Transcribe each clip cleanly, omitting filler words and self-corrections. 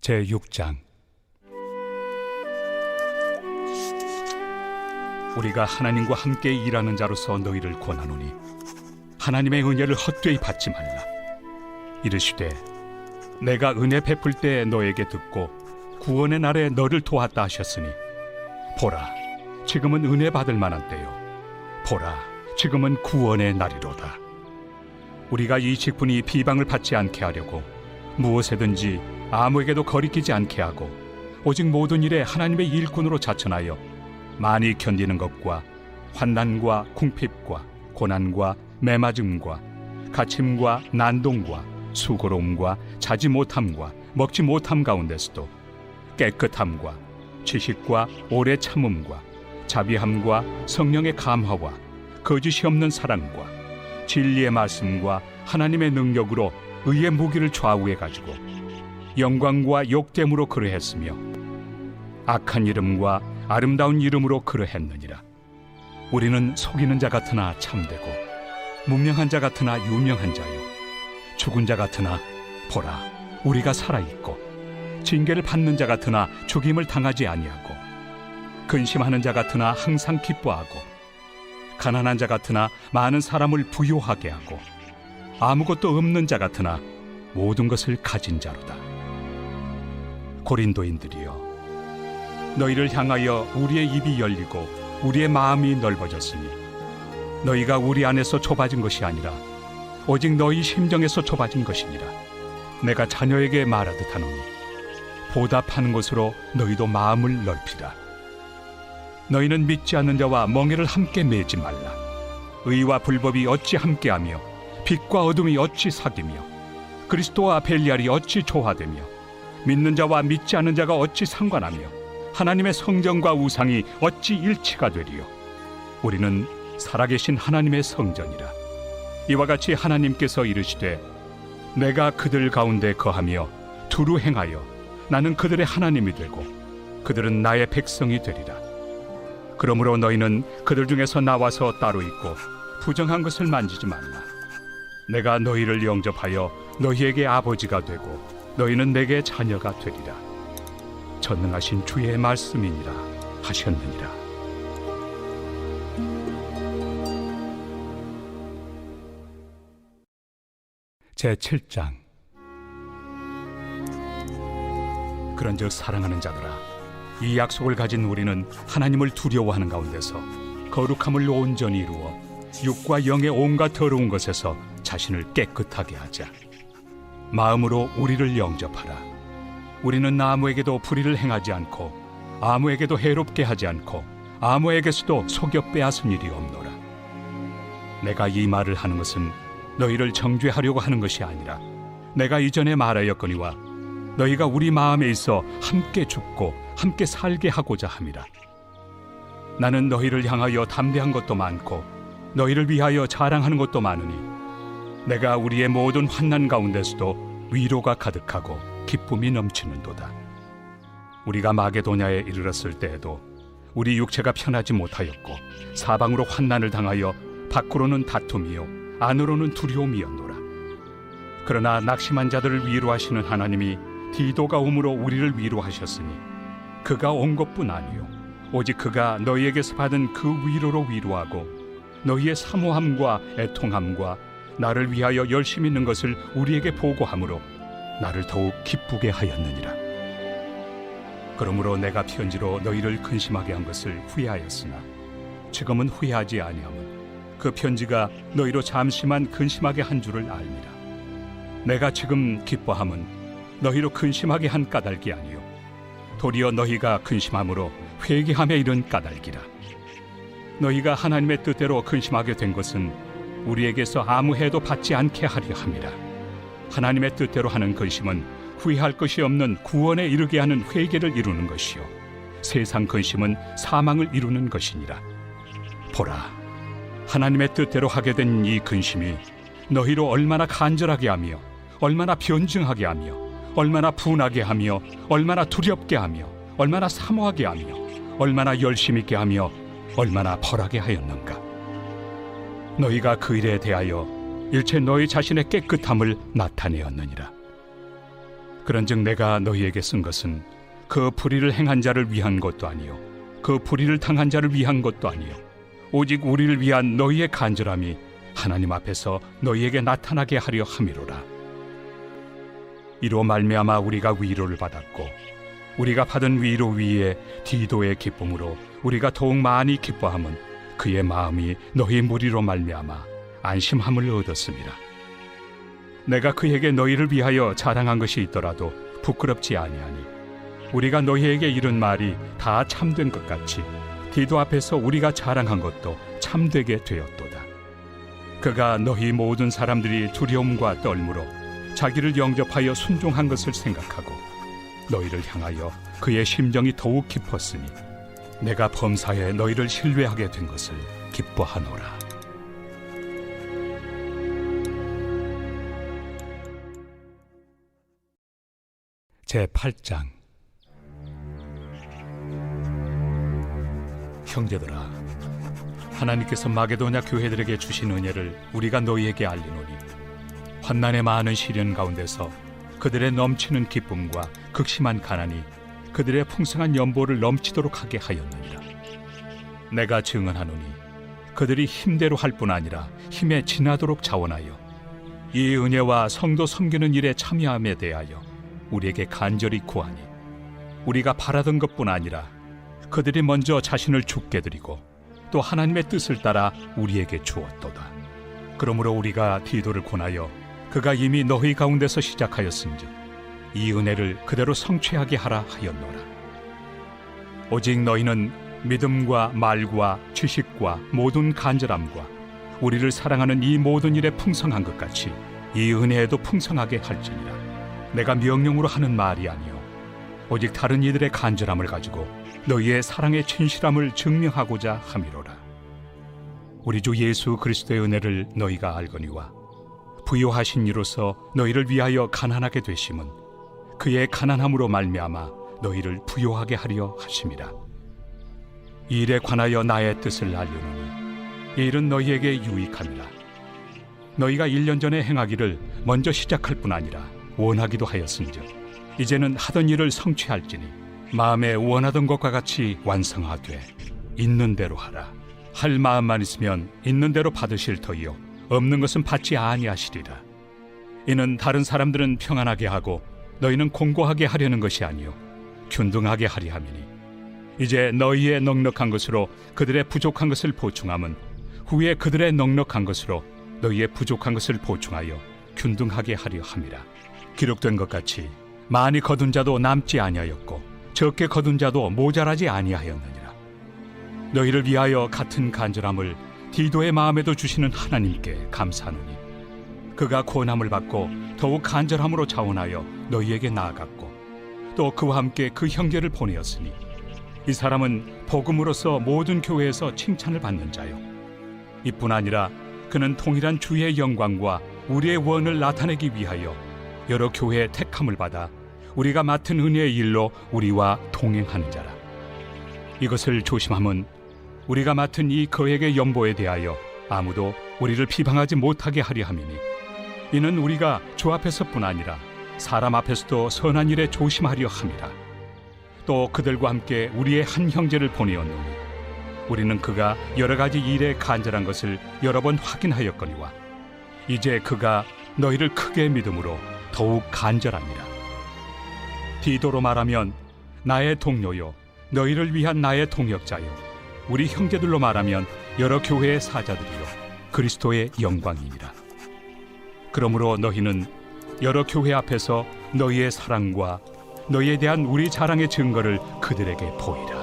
제6장. 우리가 하나님과 함께 일하는 자로서 너희를 권하노니 하나님의 은혜를 헛되이 받지 말라. 이르시되 내가 은혜 베풀 때 너에게 듣고 구원의 날에 너를 도왔다 하셨으니 보라, 지금은 은혜 받을 만한 때요, 보라, 지금은 구원의 날이로다. 우리가 이 직분이 비방을 받지 않게 하려고 무엇에든지 아무에게도 거리끼지 않게 하고 오직 모든 일에 하나님의 일꾼으로 자천하여 많이 견디는 것과 환난과 궁핍과 고난과 매맞음과 갇힘과 난동과 수고로움과 자지 못함과 먹지 못함 가운데서도 깨끗함과 지식과 오래 참음과 자비함과 성령의 감화와 거짓이 없는 사랑과 진리의 말씀과 하나님의 능력으로 의의 무기를 좌우해 가지고 영광과 욕됨으로 그러했으며 악한 이름과 아름다운 이름으로 그러했느니라. 우리는 속이는 자 같으나 참되고 무명한 자 같으나 유명한 자요, 죽은 자 같으나 보라, 우리가 살아있고 징계를 받는 자 같으나 죽임을 당하지 아니하고 근심하는 자 같으나 항상 기뻐하고 가난한 자 같으나 많은 사람을 부요하게 하고 아무것도 없는 자 같으나 모든 것을 가진 자로다. 고린도인들이여, 너희를 향하여 우리의 입이 열리고 우리의 마음이 넓어졌으니 너희가 우리 안에서 좁아진 것이 아니라 오직 너희 심정에서 좁아진 것이니라. 내가 자녀에게 말하듯 하노니 보답하는 것으로 너희도 마음을 넓히라. 너희는 믿지 않는 자와 멍에를 함께 매지 말라. 의와 불법이 어찌 함께하며 빛과 어둠이 어찌 사귀며 그리스도와 벨리알이 어찌 조화되며 믿는 자와 믿지 않는 자가 어찌 상관하며 하나님의 성전과 우상이 어찌 일치가 되리요. 우리는 살아계신 하나님의 성전이라. 이와 같이 하나님께서 이르시되 내가 그들 가운데 거하며 두루 행하여 나는 그들의 하나님이 되고 그들은 나의 백성이 되리라. 그러므로 너희는 그들 중에서 나와서 따로 있고 부정한 것을 만지지 말라. 내가 너희를 영접하여 너희에게 아버지가 되고 너희는 내게 자녀가 되리라. 전능하신 주의 말씀이니라 하셨느니라. 제7장. 그런즉 사랑하는 자들아, 이 약속을 가진 우리는 하나님을 두려워하는 가운데서 거룩함을 온전히 이루어 육과 영의 온갖 더러운 것에서 자신을 깨끗하게 하자. 마음으로 우리를 영접하라. 우리는 아무에게도 불의를 행하지 않고 아무에게도 해롭게 하지 않고 아무에게서도 속여 빼앗은 일이 없노라. 내가 이 말을 하는 것은 너희를 정죄하려고 하는 것이 아니라 내가 이전에 말하였거니와 너희가 우리 마음에 있어 함께 죽고 함께 살게 하고자 함이라. 나는 너희를 향하여 담대한 것도 많고 너희를 위하여 자랑하는 것도 많으니 내가 우리의 모든 환난 가운데서도 위로가 가득하고 기쁨이 넘치는도다. 우리가 마게도냐에 이르렀을 때에도 우리 육체가 편하지 못하였고 사방으로 환난을 당하여 밖으로는 다툼이요 안으로는 두려움이었노라. 그러나 낙심한 자들을 위로하시는 하나님이 디도가 오므로 우리를 위로하셨으니 그가 온 것뿐 아니요 오직 그가 너희에게서 받은 그 위로로 위로하고 너희의 사모함과 애통함과 나를 위하여 열심히 있는 것을 우리에게 보고함으로 나를 더욱 기쁘게 하였느니라. 그러므로 내가 편지로 너희를 근심하게 한 것을 후회하였으나 지금은 후회하지 아니함은 그 편지가 너희로 잠시만 근심하게 한 줄을 알미라. 내가 지금 기뻐함은 너희로 근심하게 한 까닭이 아니요 도리어 너희가 근심함으로 회개함에 이른 까닭이라. 너희가 하나님의 뜻대로 근심하게 된 것은 우리에게서 아무 해도 받지 않게 하려 함이라. 하나님의 뜻대로 하는 근심은 후회할 것이 없는 구원에 이르게 하는 회개를 이루는 것이요 세상 근심은 사망을 이루는 것이니라. 보라, 하나님의 뜻대로 하게 된 이 근심이 너희로 얼마나 간절하게 하며 얼마나 변증하게 하며 얼마나 분하게 하며 얼마나 두렵게 하며 얼마나 사모하게 하며 얼마나 열심 있게 하며 얼마나 벌하게 하였는가. 너희가 그 일에 대하여 일체 너희 자신의 깨끗함을 나타내었느니라. 그런즉 내가 너희에게 쓴 것은 그 불의를 행한 자를 위한 것도 아니요 그 불의를 당한 자를 위한 것도 아니요 오직 우리를 위한 너희의 간절함이 하나님 앞에서 너희에게 나타나게 하려 함이로라. 이로 말미암아 우리가 위로를 받았고 우리가 받은 위로 위에 디도의 기쁨으로 우리가 더욱 많이 기뻐함은 그의 마음이 너희 무리로 말미암아 안심함을 얻었습니다. 내가 그에게 너희를 위하여 자랑한 것이 있더라도 부끄럽지 아니하니 우리가 너희에게 이른 말이 다 참된 것 같이 디도 앞에서 우리가 자랑한 것도 참되게 되었도다. 그가 너희 모든 사람들이 두려움과 떨므로 자기를 영접하여 순종한 것을 생각하고 너희를 향하여 그의 심정이 더욱 깊었으니 내가 범사에 너희를 신뢰하게 된 것을 기뻐하노라. 제8장. 형제들아, 하나님께서 마게도냐 교회들에게 주신 은혜를 우리가 너희에게 알리노니 환난의 많은 시련 가운데서 그들의 넘치는 기쁨과 극심한 가난이 그들의 풍성한 연보를 넘치도록 하게 하였느니라. 내가 증언하노니 그들이 힘대로 할 뿐 아니라 힘에 지나도록 자원하여 이 은혜와 성도 섬기는 일에 참여함에 대하여 우리에게 간절히 구하니 우리가 바라던 것뿐 아니라 그들이 먼저 자신을 죽게 드리고 또 하나님의 뜻을 따라 우리에게 주었도다. 그러므로 우리가 디도를 권하여 그가 이미 너희 가운데서 시작하였은즉 이 은혜를 그대로 성취하게 하라 하였노라. 오직 너희는 믿음과 말과 지식과 모든 간절함과 우리를 사랑하는 이 모든 일에 풍성한 것 같이 이 은혜에도 풍성하게 할지니라. 내가 명령으로 하는 말이 아니요 오직 다른 이들의 간절함을 가지고 너희의 사랑의 진실함을 증명하고자 함이로라. 우리 주 예수 그리스도의 은혜를 너희가 알거니와 부요하신 이로서 너희를 위하여 가난하게 되심은 그의 가난함으로 말미암아 너희를 부요하게 하려 하심이라. 이 일에 관하여 나의 뜻을 알려노니 이 일은 너희에게 유익함이라. 너희가 1년 전에 행하기를 먼저 시작할 뿐 아니라 원하기도 하였은즉 이제는 하던 일을 성취할지니 마음에 원하던 것과 같이 완성하되 있는 대로 하라. 할 마음만 있으면 있는 대로 받으실 터이요 없는 것은 받지 아니하시리라. 이는 다른 사람들은 평안하게 하고 너희는 공고하게 하려는 것이 아니요 균등하게 하리 함이니 이제 너희의 넉넉한 것으로 그들의 부족한 것을 보충함은 후에 그들의 넉넉한 것으로 너희의 부족한 것을 보충하여 균등하게 하려 함이라. 기록된 것 같이 많이 거둔 자도 남지 아니하였고 적게 거둔 자도 모자라지 아니하였느니라. 너희를 위하여 같은 간절함을 디도의 마음에도 주시는 하나님께 감사하노니 그가 권함을 받고 더욱 간절함으로 자원하여 너희에게 나아갔고 또 그와 함께 그 형제를 보내었으니 이 사람은 복음으로서 모든 교회에서 칭찬을 받는 자요 이뿐 아니라 그는 통일한 주의 영광과 우리의 원을 나타내기 위하여 여러 교회의 택함을 받아 우리가 맡은 은혜의 일로 우리와 동행하는 자라. 이것을 조심함은 우리가 맡은 이 거액의 연보에 대하여 아무도 우리를 비방하지 못하게 하려 함이니 이는 우리가 주 앞에서뿐 아니라 사람 앞에서도 선한 일에 조심하려 함이라. 또 그들과 함께 우리의 한 형제를 보내었노니 우리는 그가 여러 가지 일에 간절한 것을 여러 번 확인하였거니와 이제 그가 너희를 크게 믿음으로 더욱 간절합니다. 디도로 말하면 나의 동료요 너희를 위한 나의 동역자요 우리 형제들로 말하면 여러 교회의 사자들이요 그리스도의 영광이니라. 그러므로 너희는 여러 교회 앞에서 너희의 사랑과 너희에 대한 우리 자랑의 증거를 그들에게 보이라.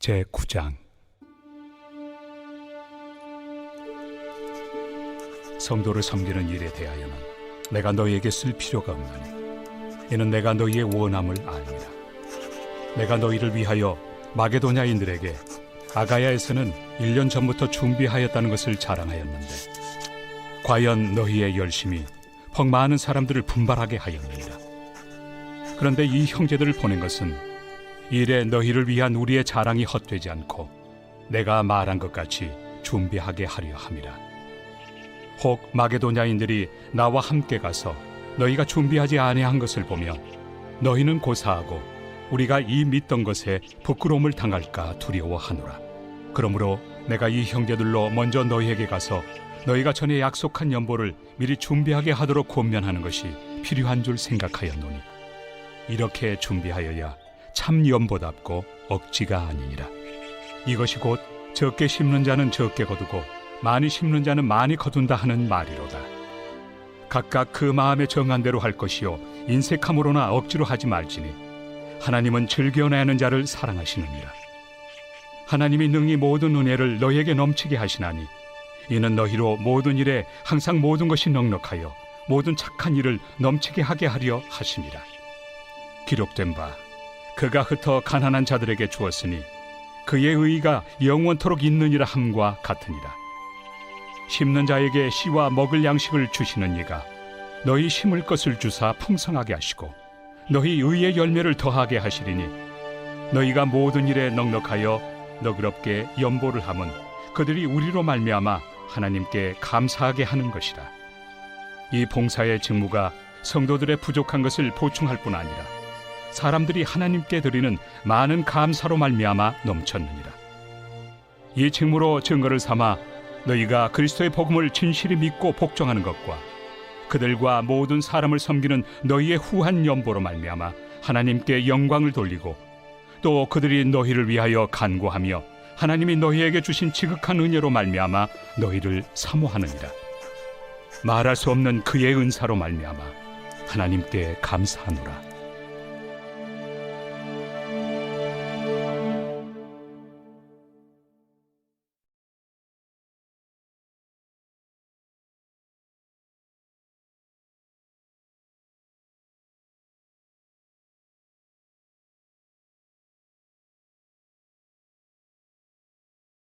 제9장. 성도를 섬기는 일에 대하여는 내가 너희에게 쓸 필요가 없나니 이는 내가 너희의 원함을 아니라. 내가 너희를 위하여 마게도냐인들에게 아가야에서는 1년 전부터 준비하였다는 것을 자랑하였는데 과연 너희의 열심이 퍽 많은 사람들을 분발하게 하였느니라. 그런데 이 형제들을 보낸 것은 이 일에 너희를 위한 우리의 자랑이 헛되지 않고 내가 말한 것 같이 준비하게 하려 함이라. 혹 마게도냐인들이 나와 함께 가서 너희가 준비하지 아니한 것을 보며 너희는 고사하고 우리가 이 믿던 것에 부끄러움을 당할까 두려워하노라. 그러므로 내가 이 형제들로 먼저 너희에게 가서 너희가 전에 약속한 연보를 미리 준비하게 하도록 권면하는 것이 필요한 줄 생각하였노니 이렇게 준비하여야 참 연보답고 억지가 아니니라. 이것이 곧 적게 심는 자는 적게 거두고 많이 심는 자는 많이 거둔다 하는 말이로다. 각각 그 마음에 정한 대로 할 것이요 인색함으로나 억지로 하지 말지니 하나님은 즐겨내는 자를 사랑하시느니라. 하나님이 능히 모든 은혜를 너희에게 넘치게 하시나니 이는 너희로 모든 일에 항상 모든 것이 넉넉하여 모든 착한 일을 넘치게 하게 하려 하심이라. 기록된 바 그가 흩어 가난한 자들에게 주었으니 그의 의의가 영원토록 있느니라 함과 같으니라. 심는 자에게 씨와 먹을 양식을 주시는 이가 너희 심을 것을 주사 풍성하게 하시고 너희 의의 열매를 더하게 하시리니 너희가 모든 일에 넉넉하여 너그럽게 연보를 함은 그들이 우리로 말미암아 하나님께 감사하게 하는 것이라. 이 봉사의 직무가 성도들의 부족한 것을 보충할 뿐 아니라 사람들이 하나님께 드리는 많은 감사로 말미암아 넘쳤느니라. 이 직무로 증거를 삼아 너희가 그리스도의 복음을 진실히 믿고 복종하는 것과 그들과 모든 사람을 섬기는 너희의 후한 연보로 말미암아 하나님께 영광을 돌리고 또 그들이 너희를 위하여 간구하며 하나님이 너희에게 주신 지극한 은혜로 말미암아 너희를 사모하느니라. 말할 수 없는 그의 은사로 말미암아 하나님께 감사하노라.